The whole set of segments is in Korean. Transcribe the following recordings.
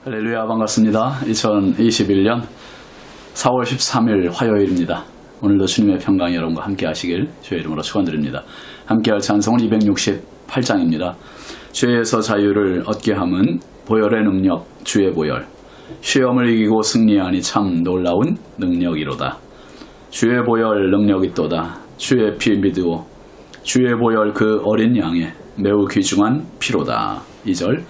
할렐루야, 반갑습니다. 2021년 4월 13일 화요일입니다. 오늘도 주님의 평강이 여러분과 함께 하시길 주의 이름으로 축원드립니다. 함께할 찬송은 268장입니다. 죄에서 자유를 얻게 함은 보혈의 능력, 주의 보혈. 시험을 이기고 승리하니 참 놀라운 능력이로다. 주의 보혈 능력이 또다. 주의 피 믿으오. 주의 보혈 그 어린 양의 매우 귀중한 피로다. 2절.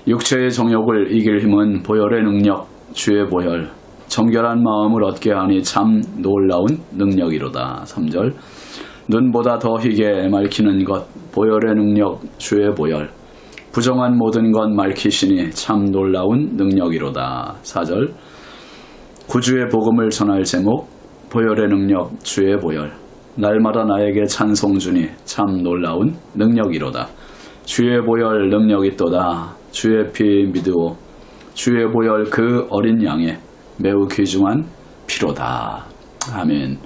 육체의 정욕을 이길 힘은 보혈의 능력, 주의 보혈. 정결한 마음을 얻게 하니 참 놀라운 능력이로다. 3절. 눈보다 더 희게 맑히는 것, 보혈의 능력, 주의 보혈. 부정한 모든 것 맑히시니 참 놀라운 능력이로다. 4절. 구주의 복음을 전할 제목, 보혈의 능력, 주의 보혈. 날마다 나에게 찬송 주니 참 놀라운 능력이로다. 주의 보혈 능력이 또다. 주의 피 믿으오. 주의 보혈 그 어린 양의 매우 귀중한 피로다. 아멘.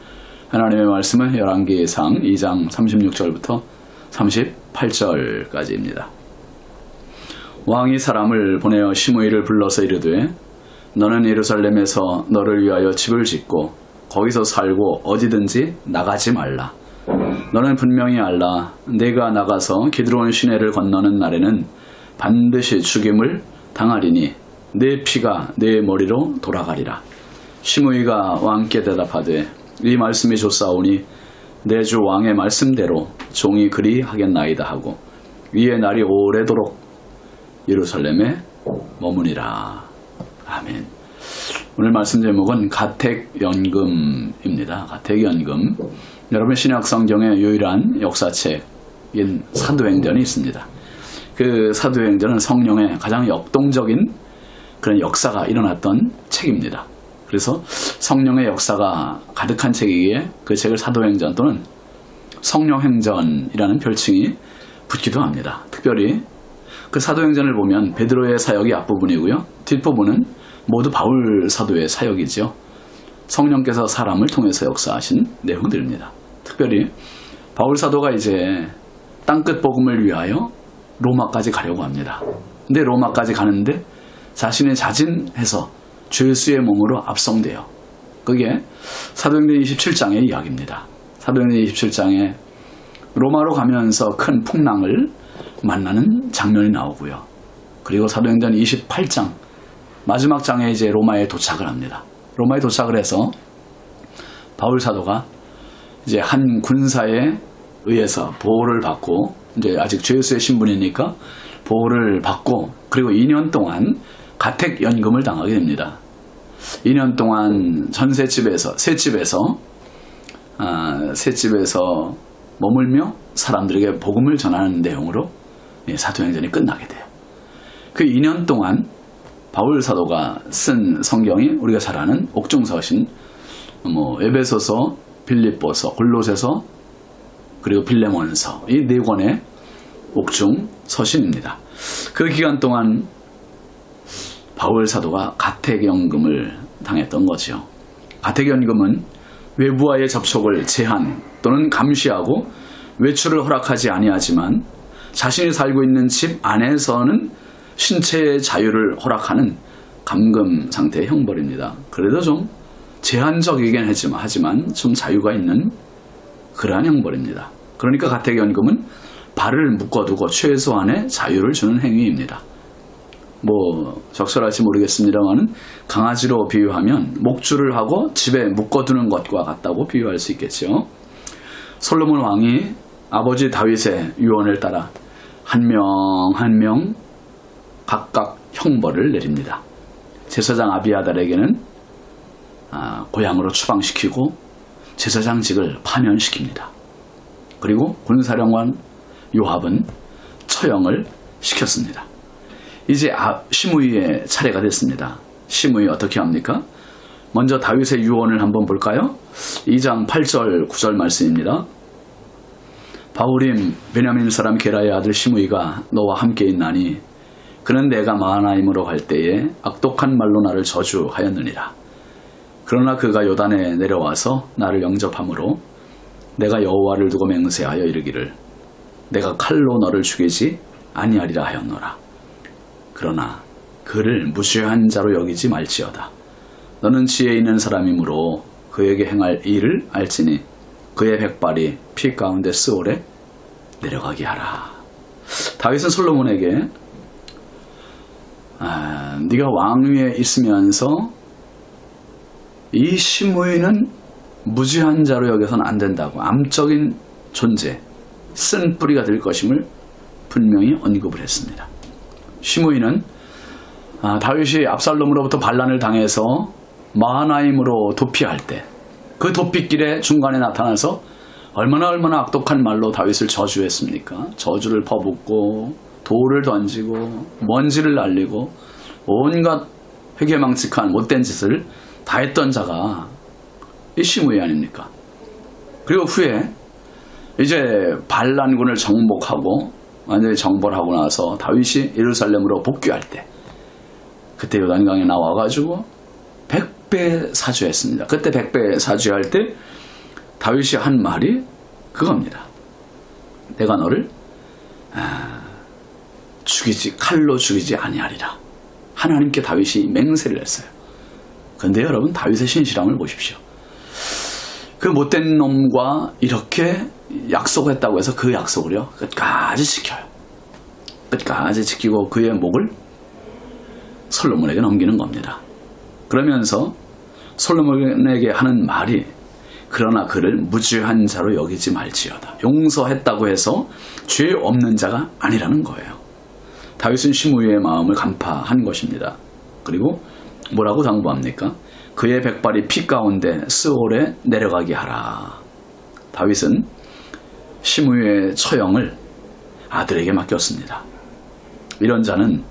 하나님의 말씀은 열왕기상 2장 36절부터 38절까지입니다. 왕이 사람을 보내어 시므이를 불러서 이르되 너는 예루살렘에서 너를 위하여 집을 짓고 거기서 살고 어디든지 나가지 말라. 너는 분명히 알라. 내가 나가서 기드론 시내를 건너는 날에는 반드시 죽임을 당하리니 내 피가 내 머리로 돌아가리라. 시므이가 왕께 대답하되 이 말씀이 좋사오니 내 주 왕의 말씀대로 종이 그리 하겠나이다 하고 이에 날이 오래도록 예루살렘에 머무니라. 아멘. 오늘 말씀 제목은 가택연금입니다. 가택연금. 여러분 신약 성경의 유일한 역사책인 사도행전이 있습니다. 그 사도행전은 성령의 가장 역동적인 그런 역사가 일어났던 책입니다. 그래서 성령의 역사가 가득한 책이기에 그 책을 사도행전 또는 성령행전이라는 별칭이 붙기도 합니다. 특별히 그 사도행전을 보면 베드로의 사역이 앞부분이고요. 뒷부분은 모두 바울 사도의 사역이죠. 성령께서 사람을 통해서 역사하신 내용들입니다. 특별히 바울 사도가 이제 땅끝 복음을 위하여 로마까지 가려고 합니다. 근데 로마까지 가는데 자신이 자진해서 죄수의 몸으로 압송돼요. 그게 사도행전 27장의 이야기입니다. 사도행전 27장에 로마로 가면서 큰 풍랑을 만나는 장면이 나오고요. 그리고 사도행전 28장 마지막 장에 이제 로마에 도착을 합니다. 로마에 도착을 해서 바울 사도가 이제 한 군사에 의해서 보호를 받고 이제 아직 죄수의 신분이니까 보호를 받고 그리고 2년 동안 가택연금을 당하게 됩니다. 2년 동안 새집에서 머물며 사람들에게 복음을 전하는 내용으로 사도행전이 끝나게 돼요. 그 2년 동안 바울 사도가 쓴 성경이 우리가 잘 아는 옥중서신, 에베소서, 빌립보서, 골로새서, 그리고 빌레몬서 이 네 권의 옥중 서신입니다. 그 기간 동안 바울 사도가 가택연금을 당했던 거죠. 가택연금은 외부와의 접촉을 제한 또는 감시하고 외출을 허락하지 아니하지만 자신이 살고 있는 집 안에서는 신체의 자유를 허락하는 감금 상태의 형벌입니다. 그래도 좀 제한적이긴 하지만 좀 자유가 있는 그러한 형벌입니다. 그러니까 가택연금은 발을 묶어두고 최소한의 자유를 주는 행위입니다. 적절할지 모르겠습니다만 강아지로 비유하면 목줄을 하고 집에 묶어두는 것과 같다고 비유할 수 있겠죠. 솔로몬 왕이 아버지 다윗의 유언을 따라 한 명 한 명 각각 형벌을 내립니다. 제사장 아비아달에게는 고향으로 추방시키고 제사장직을 파면시킵니다. 그리고 군사령관 요압은 처형을 시켰습니다. 이제 시므이의 차례가 됐습니다. 시므이 어떻게 합니까? 먼저 다윗의 유언을 한번 볼까요? 2장 8절 9절 말씀입니다. 바울임 베냐민 사람 게라의 아들 시므이가 너와 함께 있나니 그는 내가 마하나임으로 갈 때에 악독한 말로 나를 저주하였느니라. 그러나 그가 요단에 내려와서 나를 영접함으로 내가 여호와를 두고 맹세하여 이르기를 내가 칼로 너를 죽이지 아니하리라 하였노라. 그러나 그를 무죄한 자로 여기지 말지어다. 너는 지혜 있는 사람이므로 그에게 행할 일을 알지니 그의 백발이 피 가운데 스올에 내려가게 하라. 다윗은 솔로몬에게 네가 왕위에 있으면서 이 시므이는 무죄한 자로 여겨서는 안 된다고, 암적인 존재, 쓴 뿌리가 될 것임을 분명히 언급을 했습니다. 시므이는 다윗이 압살롬으로부터 반란을 당해서 마하나임으로 도피할 때 그 도피길에 중간에 나타나서 얼마나 악독한 말로 다윗을 저주했습니까? 저주를 퍼붓고 돌을 던지고 먼지를 날리고 온갖 회개망측한 못된 짓을 다 했던 자가 이 시므이 아닙니까? 그리고 후에 이제 반란군을 정복하고 완전히 정벌하고 나서 다윗이 예루살렘으로 복귀할 때 그때 요단강에 나와가지고 100배 사죄했습니다. 그때 100배 사죄할 때 다윗이 한 말이 그겁니다. 내가 너를 칼로 죽이지 아니하리라. 하나님께 다윗이 맹세를 했어요. 그런데 여러분, 다윗의 신실함을 보십시오. 그 못된 놈과 이렇게 약속을 했다고 해서 그 약속을요 끝까지 지켜요. 끝까지 지키고 그의 목을 솔로몬에게 넘기는 겁니다. 그러면서 솔로몬에게 하는 말이 그러나 그를 무죄한 자로 여기지 말지어다. 용서했다고 해서 죄 없는 자가 아니라는 거예요. 다윗은 시므이의 마음을 간파한 것입니다. 그리고 뭐라고 당부합니까? 그의 백발이 피 가운데 스올에 내려가게 하라. 다윗은 시므이의 처형을 아들에게 맡겼습니다. 이런 자는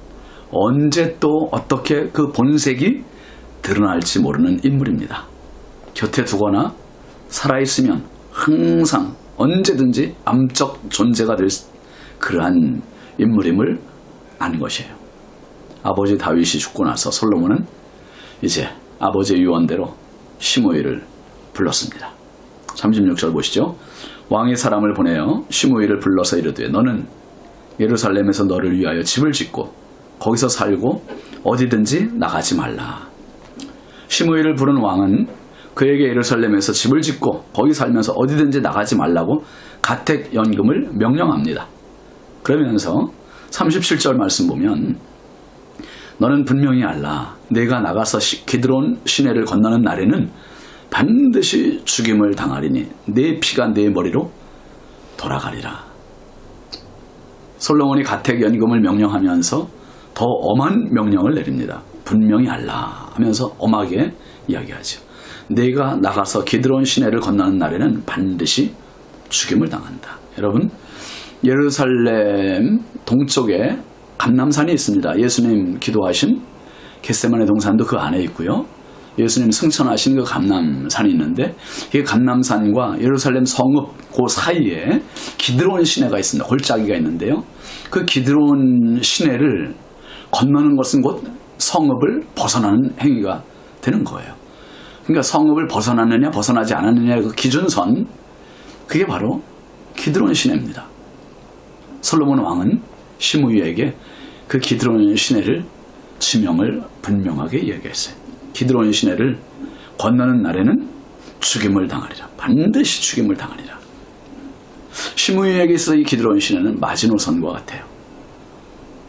언제 또 어떻게 그 본색이 드러날지 모르는 인물입니다. 곁에 두거나 살아있으면 항상 언제든지 암적 존재가 될 그러한 인물임을 아는 것이에요. 아버지 다윗이 죽고 나서 솔로몬은 이제 아버지의 유언대로 시므이를 불렀습니다. 36절 보시죠. 왕이 사람을 보내어 시므이를 불러서 이르되 너는 예루살렘에서 너를 위하여 집을 짓고 거기서 살고 어디든지 나가지 말라. 시므이를 부른 왕은 그에게 예루살렘에서 집을 짓고 거기 살면서 어디든지 나가지 말라고 가택연금을 명령합니다. 그러면서 37절 말씀 보면 너는 분명히 알라. 내가 나가서 기드론 시내를 건너는 날에는 반드시 죽임을 당하리니 내 피가 내 머리로 돌아가리라. 솔로몬이 가택연금을 명령하면서 더 엄한 명령을 내립니다. 분명히 알라 하면서 엄하게 이야기하죠. 내가 나가서 기드론 시내를 건너는 날에는 반드시 죽임을 당한다. 여러분, 예루살렘 동쪽에 감람산이 있습니다. 예수님 기도하신 겟세마네 동산도 그 안에 있고요. 예수님 승천하신 그 감람산이 있는데 이 감람산과 예루살렘 성읍 그 사이에 기드론 시내가 있습니다. 골짜기가 있는데요. 그 기드론 시내를 건너는 것은 곧 성읍을 벗어나는 행위가 되는 거예요. 그러니까 성읍을 벗어났느냐 벗어나지 않았느냐의 그 기준선, 그게 바로 기드론 시내입니다. 솔로몬 왕은 시므이에게 그 기드론 시내를 지명을 분명하게 이야기했어요. 기드론 시내를 건너는 날에는 죽임을 당하리라. 반드시 죽임을 당하리라. 시므이에게 있어 이 기드론 시내는 마지노선과 같아요.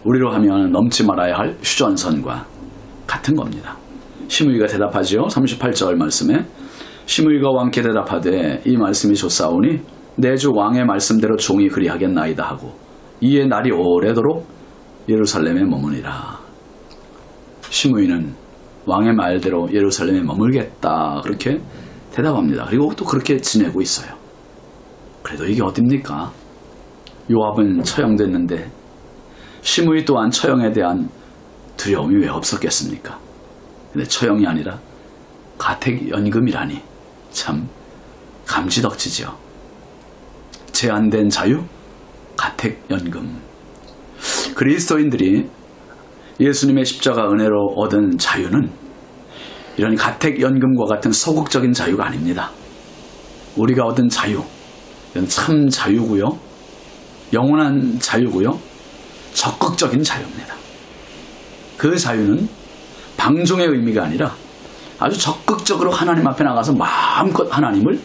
우리로 하면 넘지 말아야 할 휴전선과 같은 겁니다. 시므이가 대답하지요. 38절 말씀에 시므이가 왕께 대답하되 이 말씀이 좋사오니 내 주 왕의 말씀대로 종이 그리하겠나이다 하고 이에 날이 오래도록 예루살렘에 머무니라. 시므이는 왕의 말대로 예루살렘에 머물겠다 그렇게 대답합니다. 그리고 또 그렇게 지내고 있어요. 그래도 이게 어딥니까? 요압은 처형됐는데 시므이 또한 처형에 대한 두려움이 왜 없었겠습니까? 근데 처형이 아니라 가택연금이라니 참 감지덕지죠. 제한된 자유, 가택연금. 그리스도인들이 예수님의 십자가 은혜로 얻은 자유는 이런 가택연금과 같은 소극적인 자유가 아닙니다. 우리가 얻은 자유, 이건 참 자유고요, 영원한 자유고요, 적극적인 자유입니다. 그 자유는 방종의 의미가 아니라 아주 적극적으로 하나님 앞에 나가서 마음껏 하나님을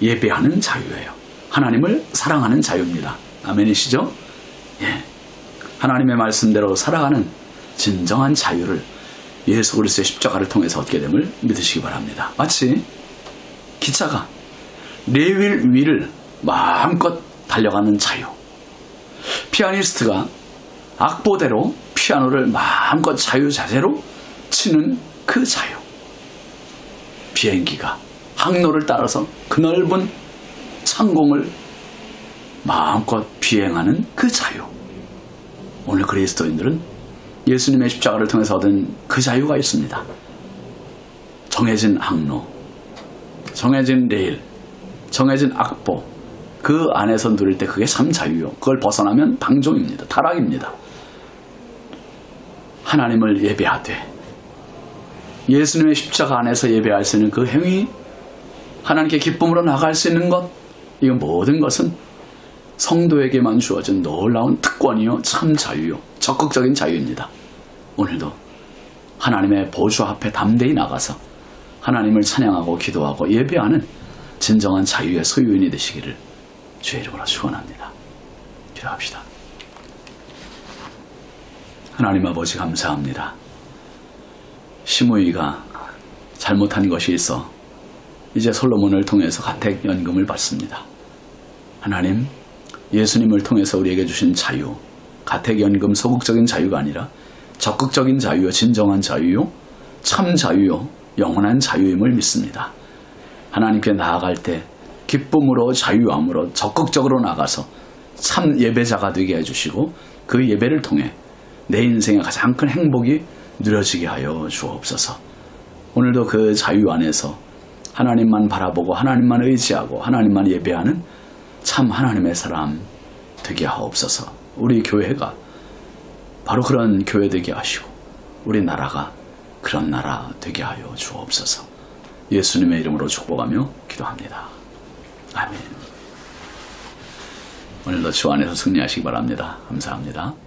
예배하는 자유예요. 하나님을 사랑하는 자유입니다. 아멘이시죠? 예. 하나님의 말씀대로 살아가는 진정한 자유를 예수 그리스도의 십자가를 통해서 얻게 됨을 믿으시기 바랍니다. 마치 기차가 레일 위를 마음껏 달려가는 자유. 피아니스트가 악보대로 피아노를 마음껏 자유자재로 치는 그 자유. 비행기가 항로를 따라서 그 넓은 창공을 마음껏 비행하는 그 자유. 오늘 그리스도인들은 예수님의 십자가를 통해서 얻은 그 자유가 있습니다. 정해진 항로, 정해진 레일, 정해진 악보, 그 안에서 누릴 때 그게 참 자유요. 그걸 벗어나면 방종입니다. 타락입니다. 하나님을 예배하되 예수님의 십자가 안에서 예배할 수 있는 그 행위, 하나님께 기쁨으로 나갈 수 있는 것, 이 모든 것은 성도에게만 주어진 놀라운 특권이요, 참 자유요, 적극적인 자유입니다. 오늘도 하나님의 보좌 앞에 담대히 나가서 하나님을 찬양하고 기도하고 예배하는 진정한 자유의 소유인이 되시기를 주의 이름으로 축원합니다. 기도합시다. 하나님 아버지 감사합니다. 시므이가 잘못한 것이 있어 이제 솔로몬을 통해서 가택연금을 받습니다. 하나님, 예수님을 통해서 우리에게 주신 자유, 가택연금 소극적인 자유가 아니라 적극적인 자유요, 진정한 자유요, 참 자유요, 영원한 자유임을 믿습니다. 하나님께 나아갈 때 기쁨으로 자유함으로 적극적으로 나가서 참 예배자가 되게 해주시고 그 예배를 통해 내 인생의 가장 큰 행복이 누려지게 하여 주옵소서. 오늘도 그 자유 안에서 하나님만 바라보고 하나님만 의지하고 하나님만 예배하는 참 하나님의 사람 되게 하옵소서. 우리 교회가 바로 그런 교회 되게 하시고 우리 나라가 그런 나라 되게 하여 주옵소서. 예수님의 이름으로 축복하며 기도합니다. 아멘. 오늘도 주 안에서 승리하시기 바랍니다. 감사합니다.